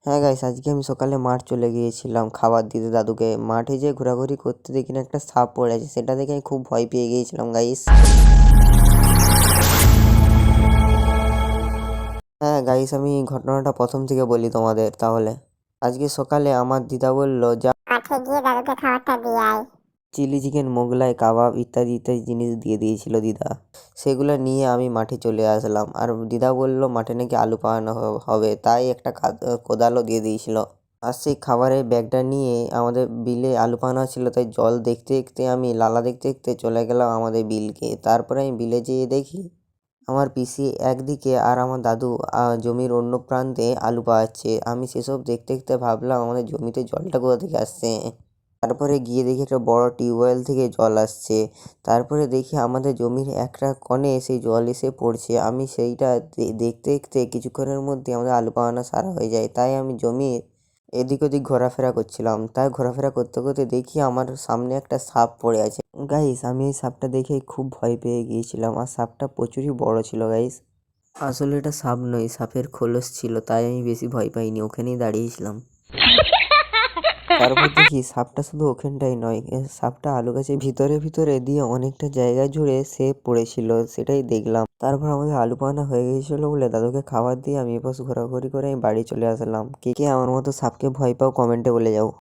হ্যাঁ গাইস, আজকে আমি সকালে মাঠ চলে গিয়েছিলাম খাবার দিতে দাদুকে। মাঠে যে ঘোরাঘুরি করতে দেখি না একটা সাপ পড়ে আছে, সেটা দেখে আমি খুব ভয় পেয়ে গিয়েছিলাম গাইস। হ্যাঁ গাইস, আমি ঘটনাটা প্রথম থেকে বলি তোমাদের তাহলে। আজকে সকালে আমার দিদা বলল যা মাঠে গিয়ে দাদুকে খাবারটা দিয়ে আয়। চিলি চিকেন, মোগলাই, কাবাব ইত্যাদি ইত্যাদি জিনিস দিয়ে দিয়েছিল দিদা। সেগুলো নিয়ে আমি মাঠে চলে আসলাম। আর দিদা বলল মাঠে নাকি আলু পাড়ানো হবে, তাই একটা কোদালও দিয়ে দিয়েছিল। আর সেই খাবারের ব্যাগটা নিয়ে আমাদের বিলে আলু পানা ছিল, তাই জল দেখতে দেখতে আমি লালা দেখতে দেখতে চলে গেলাম আমাদের বিলকে। তারপরে আমি বিলে যেয়ে দেখি আমার পিসি একদিকে আর আমার দাদু জমির অন্য প্রান্তে আলু পাড়ছে। আমি সেসব দেখতে দেখতে ভাবলাম আমাদের জমিতে জলটা কোথা থেকে আসছে। তারপরে গিয়ে দেখি একটা বড় টিউবওয়েল থেকে জল আসছে। তারপরে দেখি আমাদের জমির একটা কোণে সেই জল এসে পড়ছে। আমি সেইটা দেখতে দেখতে কিছুক্ষণের মধ্যে আমাদের আলু পাড়ানো সারা হয়ে যায়। তাই আমি জমির এদিক ওদিক ঘোরাফেরা করছিলাম। তাই ঘোরাফেরা করতে করতে দেখি আমার সামনে একটা সাপ পড়ে আছে। গাইস, আমি এই সাপটা দেখে খুব ভয় পেয়ে গিয়েছিলাম। আর সাপটা প্রচুরই বড় ছিল গাইস। আসলে এটা সাপ নয়, সাপের খোলস ছিল, তাই আমি বেশি ভয় পাইনি, ওখানেই দাঁড়িয়েছিলাম। তারপর দেখি সাপটা শুধু ওখানটাই নয়, সাপটা আলু গাছের ভিতরে ভিতরে দিয়ে অনেকটা জায়গা জুড়ে সে পড়েছিল, সেটাই দেখলাম। তারপর আমাদের আলু পানা হয়ে গিয়েছিল বলে দাদুকে খাবার দিয়ে আমি এপাশ ঘোরাঘুরি করে আমি বাড়ি চলে আসলাম। কে কে আমার মতো সাপকে ভয় পাও কমেন্টে বলে যাও।